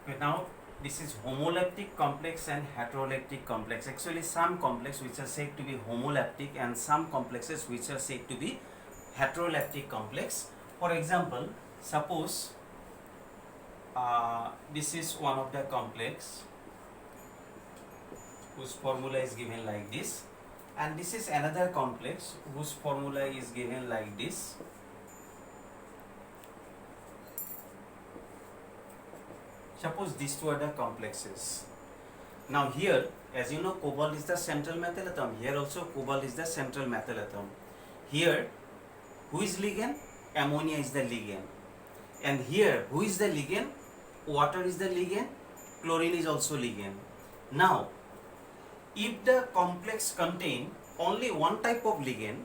Okay, now this is homoleptic complex and heterolactic complex. Actually, some complex which are said to be homolactic and some complexes which are said to be heterolactic complex. For example, suppose this is one of the complex whose formula is given like this, and this is another complex whose formula is given like this. Suppose these two are the complexes. Now here, as you know, cobalt is the central methyl atom. Here also cobalt is the central methyl atom. Here, who is ligand? Ammonia is the ligand. And here, who is the ligand? Water is the ligand. Chlorine is also ligand. Now, if the complex contain only one type of ligand,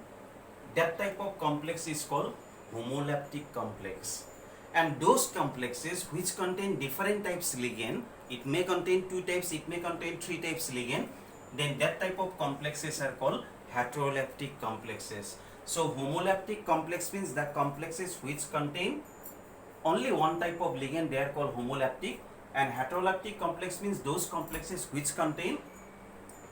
that type of complex is called homolactic complex. And those complexes which contain different types ligand, it may contain 2 types, it may contain 3 types ligand, then that type of complexes are called heterolactic complexes. So homolactic complex means the complexes which contain only one type of ligand, they are called homolactic, and heterolactic complex means those complexes which contain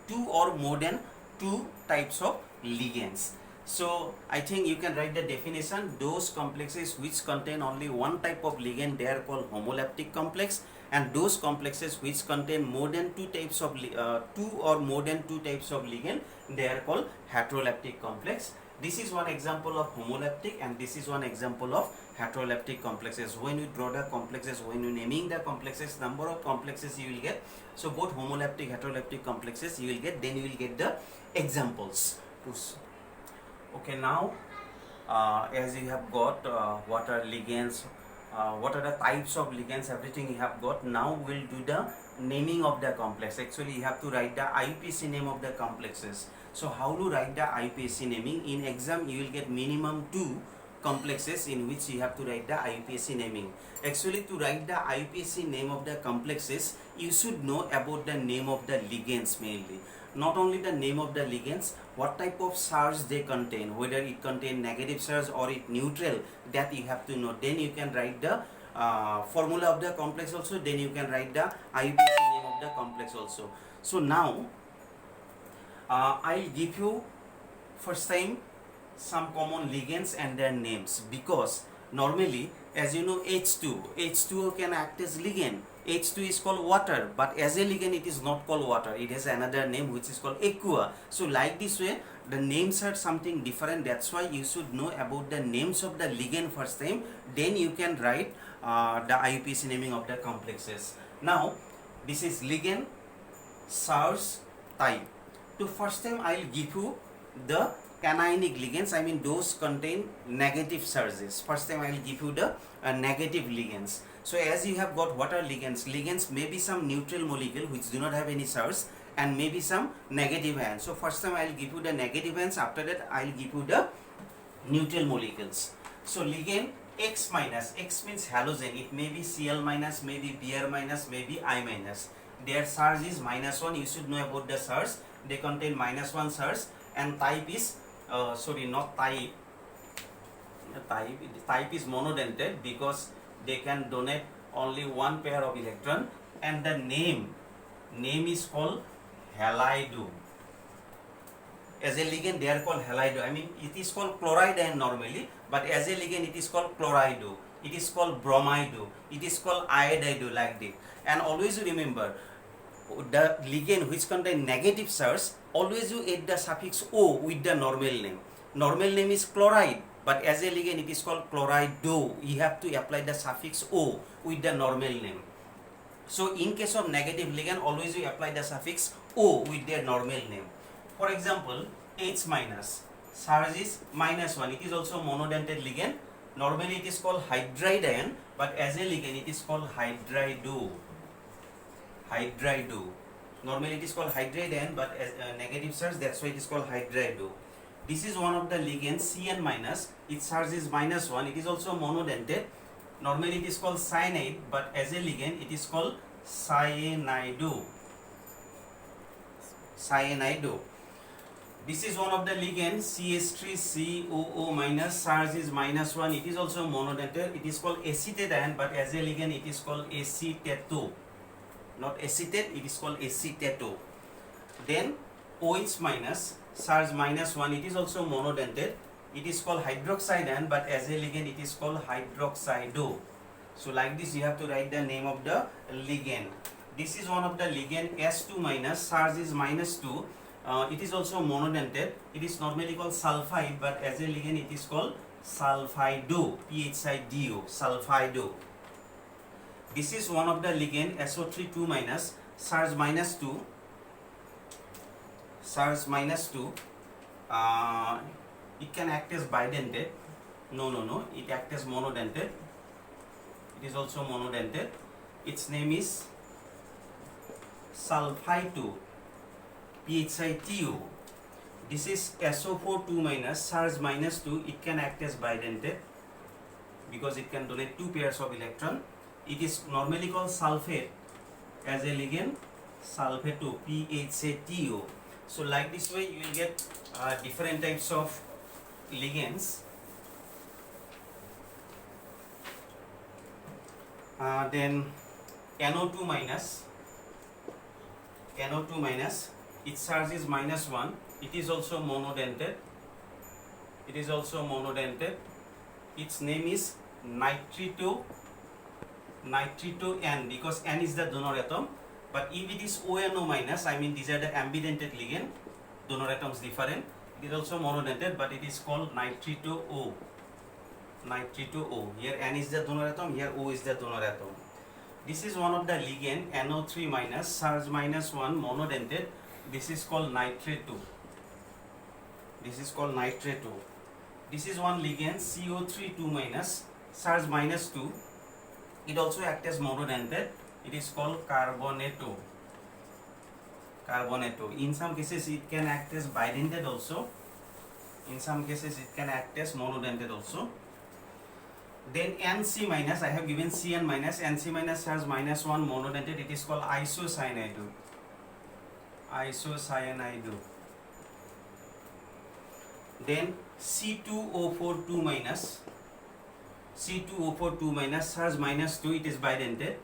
2 or more than 2 types of ligands. So I think you can write the definition. Those complexes which contain only one type of ligand, they are called homolactic complex, and those complexes which contain more than 2 types of 2 or more than 2 types of ligand, they are called heterolactic complex. This is one example of homolactic and this is one example of heterolactic complexes. When you draw the complexes, when you naming the complexes, number of complexes you will get. So both homolactic, heterolactic complexes you will get, then you will get the examples. Okay, now as you have got what are ligands, what are the types of ligands, everything you have got. Now we'll do the naming of the complex. Actually you have to write the IUPAC name of the complexes. So how to write the IUPAC naming? In exam you will get minimum 2 complexes in which you have to write the IUPAC naming. Actually to write the IUPAC name of the complexes, you should know about the name of the ligands mainly. Not only the name of the ligands, what type of charge they contain, whether it contain negative charge or it neutral, that you have to know. Then you can write the formula of the complex also, then you can write the IUPAC name of the complex also. So now I'll give you first time some common ligands and their names, because normally as you know H2O can act as ligand. H2 is called water, but as a ligand it is not called water, it has another name which is called aqua. So like this way the names are something different, that's why you should know about the names of the ligand first time, then you can write the IUPAC naming of the complexes. Now this is ligand, charge, type. To first time I will give you the cationic ligands, I mean those contain negative charges. First time I will give you the negative ligands. So as you have got what are ligands? Ligands may be some neutral molecule which do not have any charge and maybe some negative ions. So first time I will give you the negative ions, after that I will give you the neutral molecules. So ligand X minus, X means halogen, it may be Cl minus, maybe Br minus, maybe I minus. Their charge is -1, you should know about the charge. They contain -1 charge, and type is type is monodentate because they can donate only one pair of electron, and the name is called halide. As a ligand they are called halide. I mean it is called chloride ion normally, but as a ligand it is called chloride, it is called bromide, it is called iodide, like that. And always you remember the ligand which contain negative charge, always you add the suffix O with the normal name. Normal name is chloride, but as a ligand it is called chlorido. You have to apply the suffix O with the normal name. So in case of negative ligand, always you apply the suffix O with their normal name. For example, H minus, charge is -1. It is also monodentate ligand. Normally it is called hydride ion, but as a ligand it is called hydrido. Normally it is called hydride ion, but as negative charge, that's why it is called hydrido. This is one of the ligands, Cn minus, its charge is -1. It is also monodentate. Normally it is called cyanide, but as a ligand it is called cyanido. This is one of the ligand CH3COO minus, charge is -1. It is also monodentate. It is called acetate ion, but as a ligand it is called acetato. Not acetate, it is called acetato. Then OH minus, charge -1. It is also monodentate. It is called hydroxide ion, but as a ligand it is called hydroxido. So like this you have to write the name of the ligand. This is one of the ligand S2 minus, charge is -2. It is also monodentate. It is normally called sulfide, but as a ligand it is called sulfido, PHIDO, sulfido. This is one of the ligand SO3 2 minus, charge -2, charge -2. It can act as bidentate. No, it acts as monodentate. It is also monodentate. Its name is sulfito, PHITO. This is SO4 2 minus, charge -2. It can act as bidentate because it can donate 2 pairs of electron. It is normally called sulfate as a ligand, sulfato, PHATO. So like this way you will get different types of ligands. Then NO2 minus, its charge is -1. It is also monodentate. Its name is nitrito N, because N is the donor atom. But if it is ONO minus, I mean these are the ambidentate ligand, donor atoms different. It is also monodentate, but it is called nitrito O. Here N is the donor atom, here O is the donor atom. This is one of the ligand NO3 minus, charge -1, monodentate. This is called nitrato. This is one ligand CO3 2 minus, charge -2. It also acts as monodentate. It is called carbonato. In some cases it can act as bidentate also. In some cases it can act as monodentate also. Then NC minus, I have given Cn minus, NC minus charge -1, monodentate. It is called isocyanide. Then C2O4 2 minus, charge -2. It is bidentate.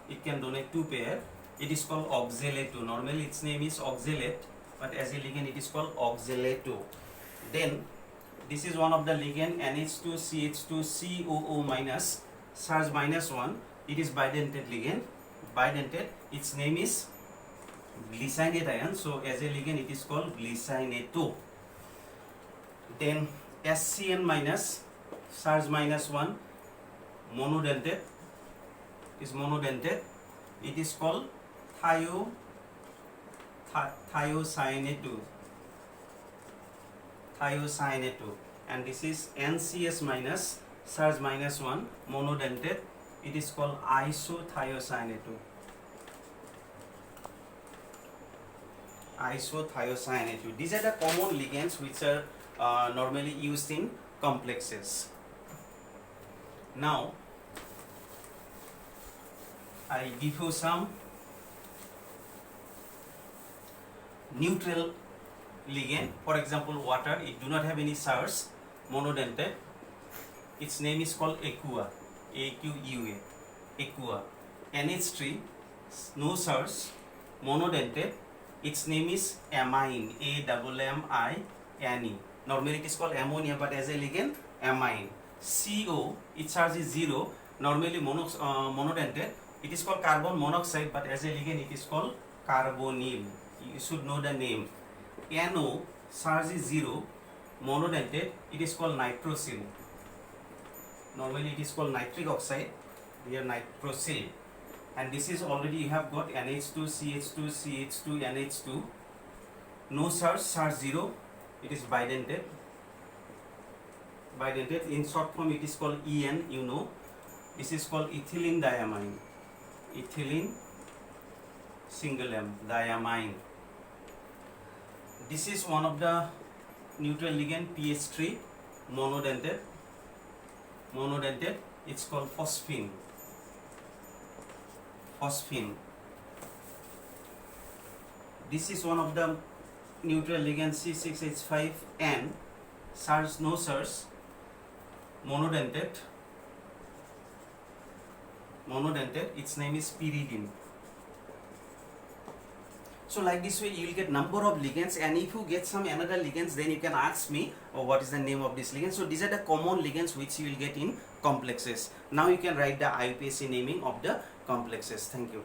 It can donate 2 pair. It is called oxalato. Normally its name is oxalate, but as a ligand it is called oxalato. Then this is one of the ligand NH2CH2COO minus, charge -1. It is bidentate ligand. Its name is glycinate ion. So as a ligand it is called glycinato. Then SCN minus, charge -1, monodentate. It is called thiocyaneto. And this is NCS minus, charge -1, monodentate. It is called isothiocyaneto. These are the common ligands which are normally used in complexes. Now I give you some neutral ligand. For example, water. It do not have any charge, monodentate. Its name is called aqua, aqua. NH3, no charge, monodentate. Its name is amine, AMMINE. Normally it is called ammonia, but as a ligand, amine. CO, its charge is 0. Normally monodentate. It is called carbon monoxide, but as a ligand it is called carbonyl. You should know the name. NO, charge is 0, monodentate. It is called nitrosyl. Normally it is called nitric oxide. Here nitrosyl. And this is already you have got NH2, CH2, CH2, NH2. No charge, charge 0. It is bidentate. In short form it is called EN, you know. This is called ethylene diamine. Ethylene single M, diamine. This is one of the neutral ligand, PH3, monodentate. It's called phosphine. This is one of the neutral ligand C6H5 and search, no search, monodentate, its name is pyridine. So like this way you will get number of ligands, and if you get some another ligands, then you can ask me, oh, what is the name of this ligand. So these are the common ligands which you will get in complexes. Now you can write the IUPAC naming of the complexes. Thank you.